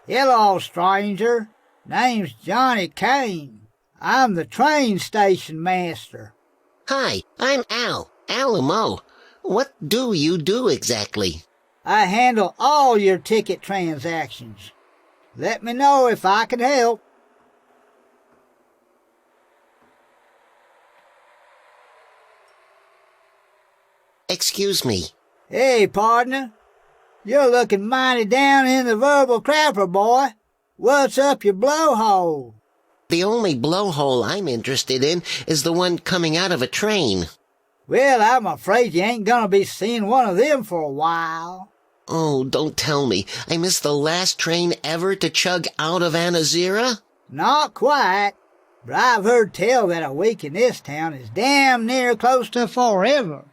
Hello, stranger. Name's Johnny Kane. I'm the train station master. Hi, I'm Emmo. What do you do exactly? I handle all your ticket transactions. Let me know if I can help. Excuse me. Hey, partner. You're looking mighty down in the verbal crapper, boy. What's up your blowhole? The only blowhole I'm interested in is the one coming out of a train. Well, I'm afraid you ain't gonna be seeing one of them for a while. Oh, don't tell me. I missed the last train ever to chug out of Anazira? Not quite, but I've heard tell that a week in this town is damn near close to forever.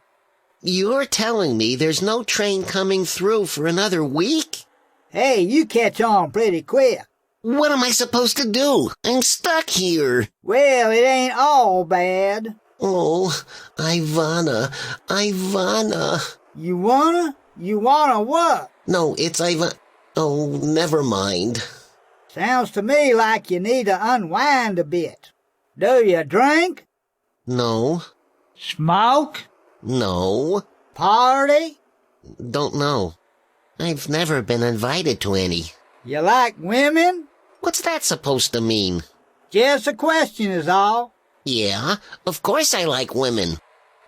You're telling me there's no train coming through for another week? Hey, you catch on pretty quick. What am I supposed to do? I'm stuck here. Well, it ain't all bad. Oh, Ivana. You wanna? You wanna what? No, it's Ivan. Oh, never mind. Sounds to me like you need to unwind a bit. Do you drink? No. Smoke? No. Party? Don't know. I've never been invited to any. You like women? What's that supposed to mean? Just a question is all. Yeah, of course I like women.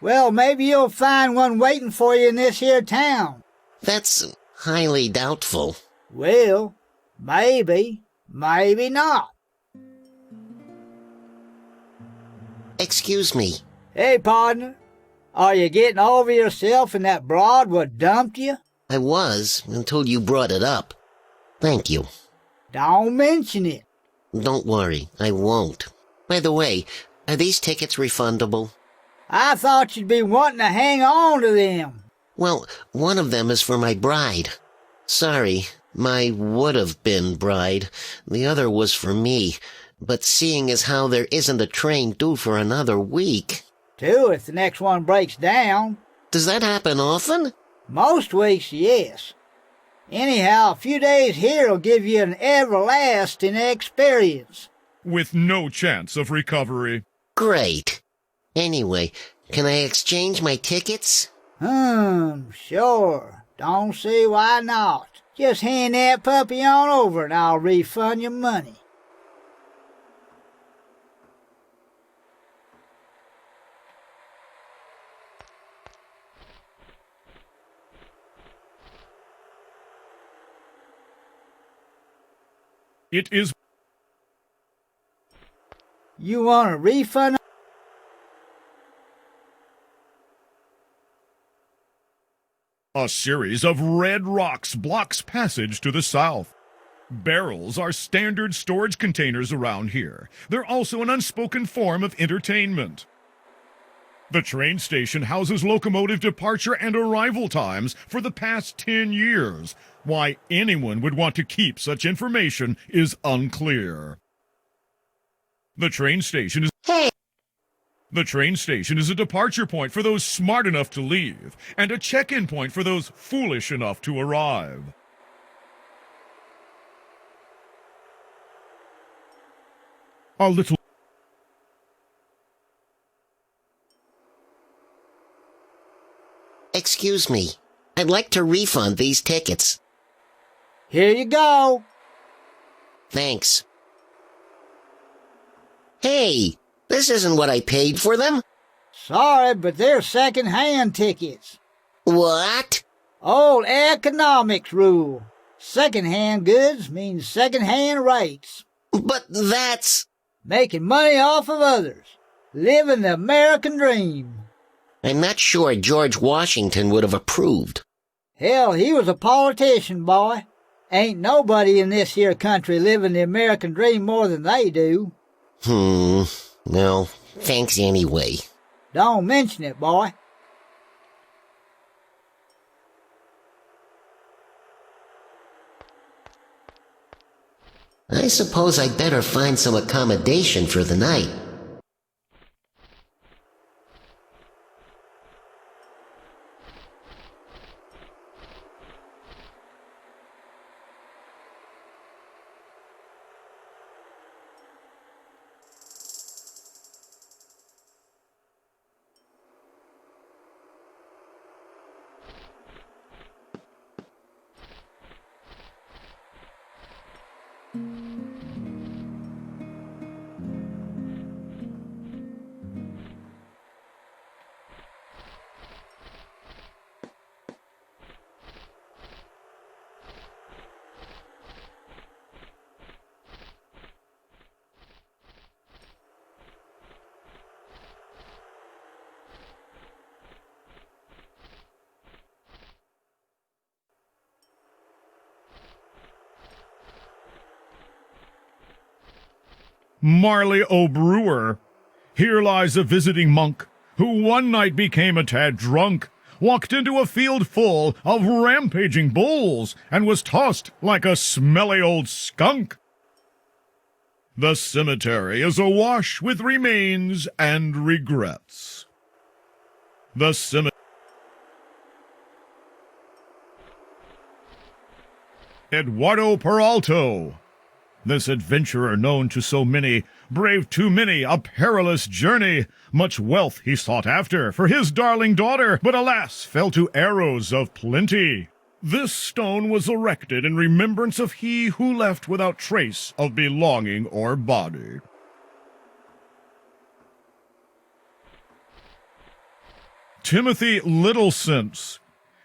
Well, maybe you'll find one waiting for you in this here town. That's highly doubtful. Well, maybe not. Excuse me. Hey, partner. Are you getting over yourself and that broad what dumped you? I was, until you brought it up. Thank you. Don't mention it. Don't worry, I won't. By the way, are these tickets refundable? I thought you'd be wanting to hang on to them. Well, one of them is for my bride. Sorry, my would-have-been bride. The other was for me. But seeing as how there isn't a train due for another week... Two if the next one breaks down. Does that happen often? Most weeks, yes. Anyhow, a few days here'll give you an everlasting experience. With no chance of recovery. Great. Anyway, can I exchange my tickets? Sure. Don't see why not. Just hand that puppy on over and I'll refund your money. It is You want a refund? a series of red rocks blocks passage to the south. Barrels are standard storage containers around here. They're also an unspoken form of entertainment. The train station houses locomotive departure and arrival times for the past 10 years. Why anyone would want to keep such information is unclear. The train station is a departure point for those smart enough to leave, and a check-in point for those foolish enough to arrive. A little... Excuse me. I'd like to refund these tickets. Here you go. Thanks. Hey, this isn't what I paid for them. Sorry, but they're second-hand tickets. What? Old economics rule. Second-hand goods means second-hand rates. But that's... Making money off of others. Living the American dream. I'm not sure George Washington would have approved. Hell, he was a politician, boy. Ain't nobody in this here country living the American dream more than they do. Well, thanks anyway. Don't mention it, boy. I suppose I'd better find some accommodation for the night. Marley O'Brewer. Here lies a visiting monk, who one night became a tad drunk, walked into a field full of rampaging bulls, and was tossed like a smelly old skunk. The cemetery is awash with remains and regrets. The cemetery. Eduardo Peralto. This adventurer known to so many, braved too many a perilous journey. Much wealth he sought after for his darling daughter, but alas, fell to arrows of plenty. This stone was erected in remembrance of he who left without trace of belonging or body. Timothy Littlesense.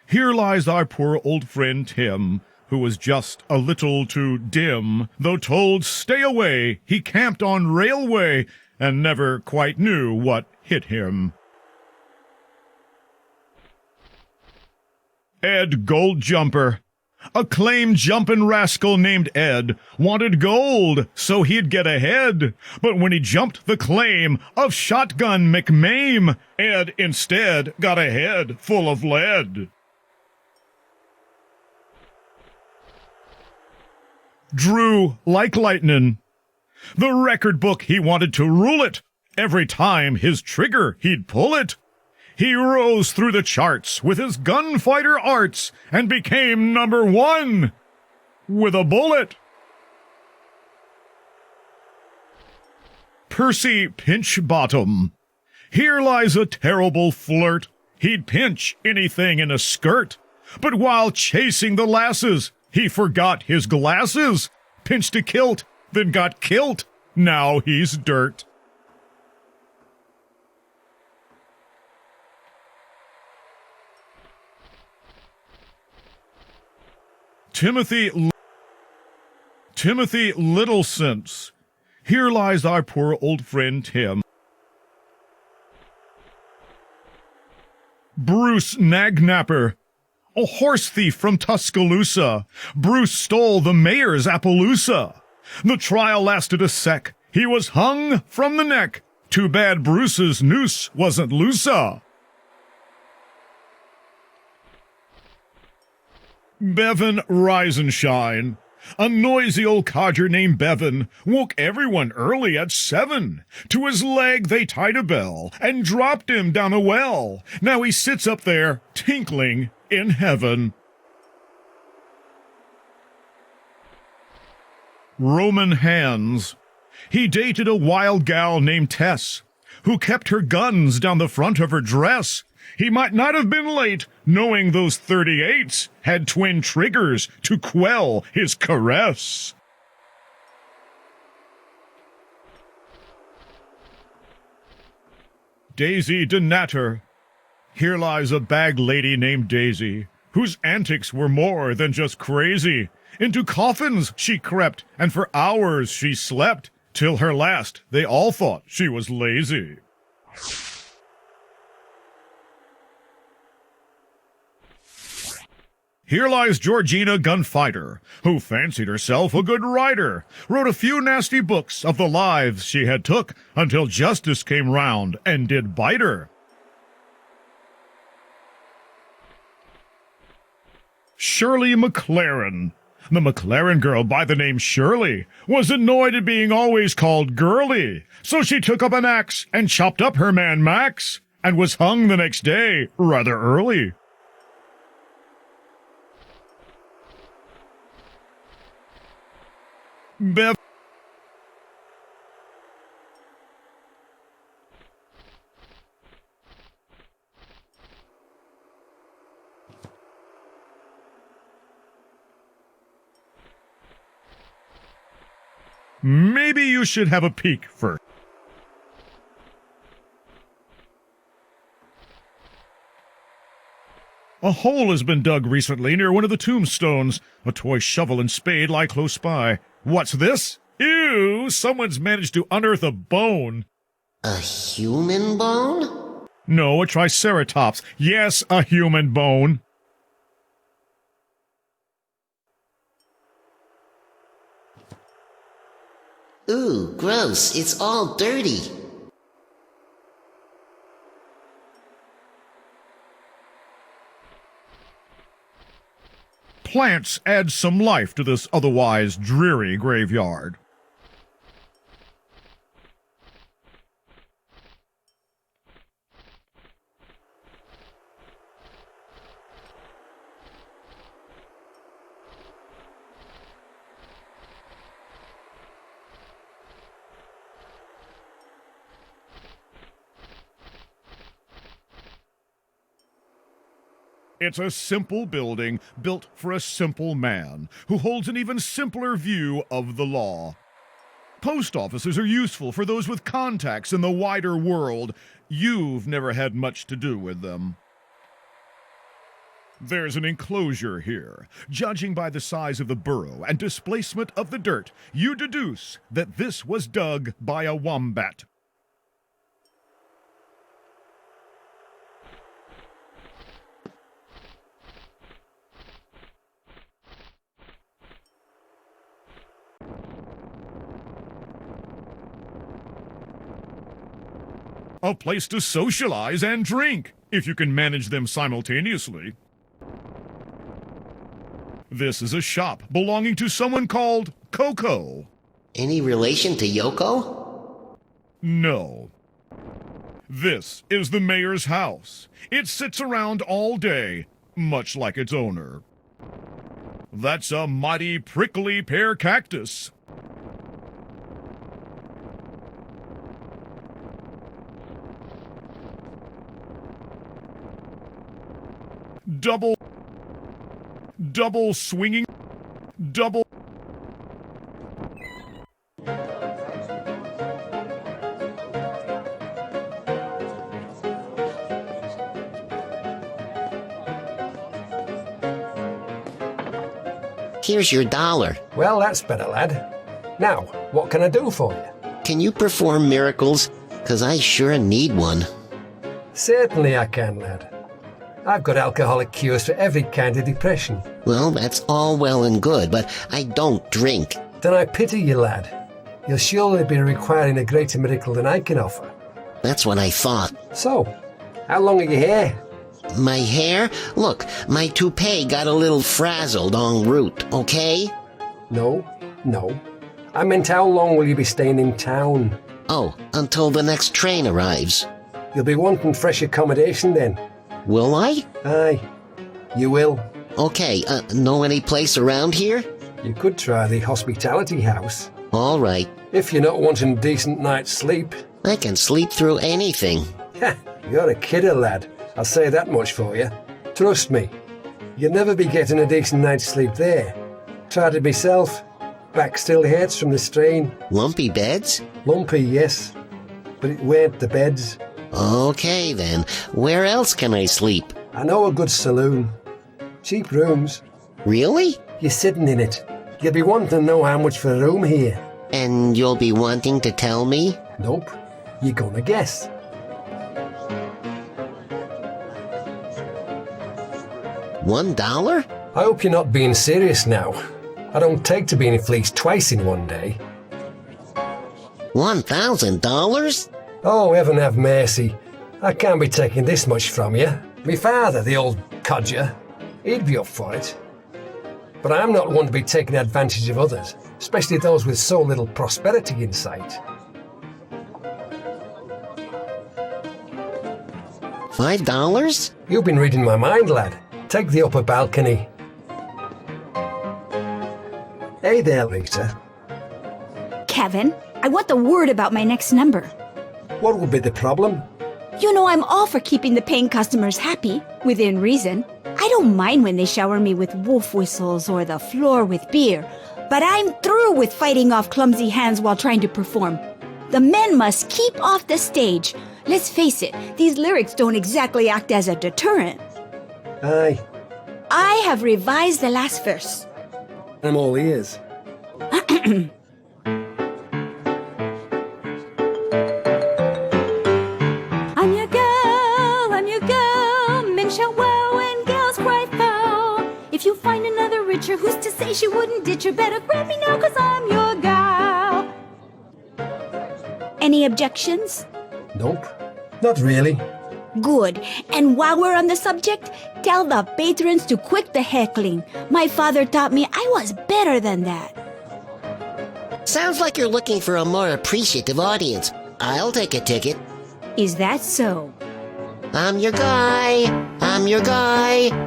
Here lies our poor old friend Tim, who was just a little too dim. Though told stay away, he camped on railway and never quite knew what hit him. Ed Goldjumper. A claim jumpin' rascal named Ed wanted gold so he'd get ahead. But when he jumped the claim of Shotgun McMame, Ed instead got a head full of lead. Drew like lightnin'. The record book he wanted to rule it. Every time his trigger he'd pull it. He rose through the charts with his gunfighter arts and became #1 with a bullet. Percy Pinchbottom. Here lies a terrible flirt. He'd pinch anything in a skirt. But while chasing the lasses, he forgot his glasses, pinched a kilt, then got kilt. Now he's dirt. Timothy Littlesense. Here lies our poor old friend Tim. Bruce Nagnapper. A horse thief from Tuscaloosa. Bruce stole the mayor's Appaloosa. The trial lasted a sec. He was hung from the neck. Too bad Bruce's noose wasn't loosa. Bevan Risenshine. A noisy old codger named Bevan woke everyone early at 7. To his leg they tied a bell and dropped him down a well. Now he sits up there tinkling in heaven. Roman Hands. He dated a wild gal named Tess, who kept her guns down the front of her dress. He might not have been late, knowing those 38s had twin triggers to quell his caress. Daisy Denatter. Here lies a bag lady named Daisy, whose antics were more than just crazy. Into coffins she crept, and for hours she slept, till her last they all thought she was lazy. Here lies Georgina Gunfighter, who fancied herself a good writer, wrote a few nasty books of the lives she had took, until justice came round and did bite her. Shirley McLaren. The McLaren girl by the name Shirley was annoyed at being always called girly, so she took up an axe and chopped up her man Max, and was hung the next day rather early. Bev. Maybe you should have a peek first. A hole has been dug recently near one of the tombstones. A toy shovel and spade lie close by. What's this? Ew! Someone's managed to unearth a bone. A human bone? No, a triceratops. Yes, a human bone. Ooh, gross. It's all dirty. Plants add some life to this otherwise dreary graveyard. It's a simple building built for a simple man who holds an even simpler view of the law. Post offices are useful for those with contacts in the wider world. You've never had much to do with them. There's an enclosure here. Judging by the size of the burrow and displacement of the dirt, you deduce that this was dug by a wombat. A place to socialize and drink, if you can manage them simultaneously. This is a shop belonging to someone called Coco. Any relation to Yoko? No. This is the mayor's house. It sits around all day, much like its owner. That's a mighty prickly pear cactus. Double swinging, double. Here's your $1. Well, that's better, lad. Now, what can I do for you? Can you perform miracles? 'Cause I sure need one. Certainly I can, lad. I've got alcoholic cures for every kind of depression. Well, that's all well and good, but I don't drink. Then I pity you, lad. You'll surely be requiring a greater miracle than I can offer. That's what I thought. So, how long are your hair? My hair? Look, my toupee got a little frazzled en route, okay? No. I meant how long will you be staying in town? Oh, until the next train arrives. You'll be wanting fresh accommodation then. Will I? Aye, you will. Okay, know any place around here? You could try the hospitality house. All right. If you're not wanting a decent night's sleep. I can sleep through anything. You're a kidder, lad. I'll say that much for you. Trust me, you'll never be getting a decent night's sleep there. Tried it myself. Back still hurts from the strain. Lumpy beds? Lumpy, yes. But it weren't the beds. Okay, then. Where else can I sleep? I know a good saloon. Cheap rooms. Really? You're sitting in it. You'll be wanting to know how much for a room here. And you'll be wanting to tell me? Nope. You're gonna guess. $1? I hope you're not being serious now. I don't take to being fleeced twice in one day. $1,000? Oh, heaven have mercy. I can't be taking this much from you. My father, the old codger, he'd be up for it. But I'm not one to be taking advantage of others, especially those with so little prosperity in sight. $5? You've been reading my mind, lad. Take the upper balcony. Hey there, Lisa. Kevin, I want the word about my next number. What would be the problem? You know I'm all for keeping the paying customers happy, within reason. I don't mind when they shower me with wolf whistles or the floor with beer, But I'm through with fighting off clumsy hands while trying to perform. The men must keep off the stage. Let's face it, these lyrics don't exactly act as a deterrent. Aye, I have revised the last verse. I'm all ears. I'm your girl, men shout wow and gals cry foul. If you find another richer, who's to say she wouldn't ditch her? Better grab me now, 'cause I'm your gal. Any objections? Nope, not really. Good. And while we're on the subject, tell the patrons to quit the heckling. My father taught me I was better than that. Sounds like you're looking for a more appreciative audience. I'll take a ticket. Is that so? I'm your guy,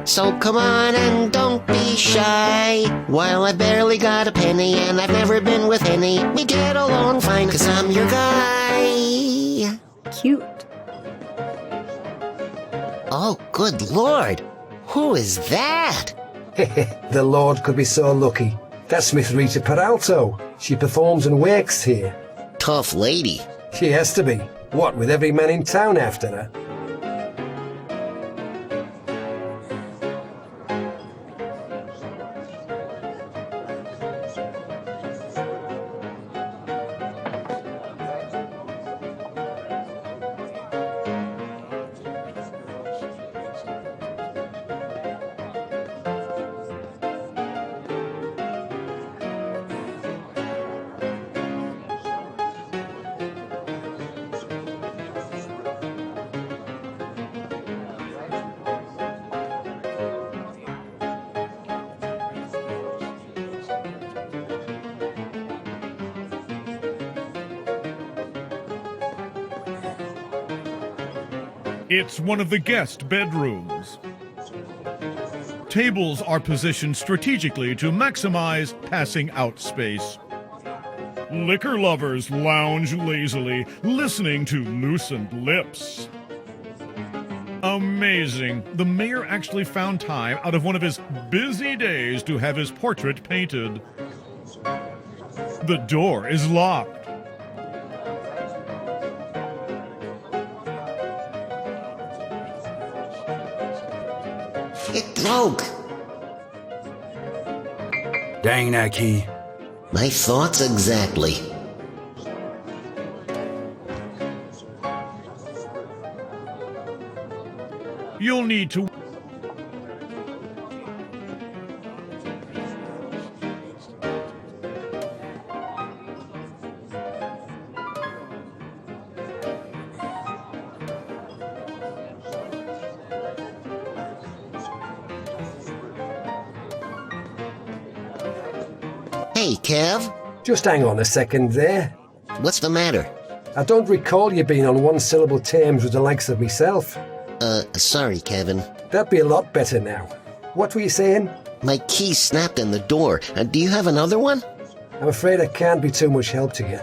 so come on and don't be shy. While I barely got a penny and I've never been with any, we get along fine 'cause I'm your guy. Cute. Oh, good Lord, who is that? The Lord could be so lucky. That's Miss Rita Peralto. She performs and works here. Tough lady. She has to be. What, with every man in town after her? It's one of the guest bedrooms. Tables are positioned strategically to maximize passing out space. Liquor lovers lounge lazily, listening to loosened lips. Amazing. The mayor actually found time out of one of his busy days to have his portrait painted. The door is locked. It broke. Dang that key. My thoughts exactly. You'll need to... Hey, Kev. Just hang on a second there. What's the matter? I don't recall you being on one-syllable terms with the likes of myself. Sorry, Kevin. That'd be a lot better now. What were you saying? My key snapped in the door. Do you have another one? I'm afraid I can't be too much help to you.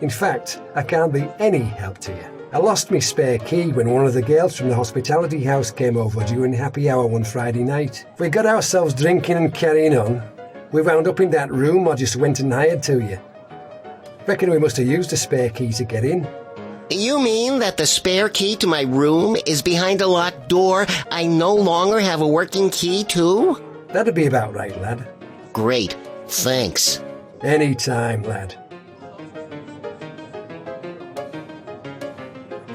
In fact, I can't be any help to you. I lost my spare key when one of the girls from the hospitality house came over during happy hour one Friday night. We got ourselves drinking and carrying on. We wound up in that room I just went and hired to you. Reckon we must have used a spare key to get in. You mean that the spare key to my room is behind a locked door? I no longer have a working key, too? That'd be about right, lad. Great. Thanks. Any time, lad.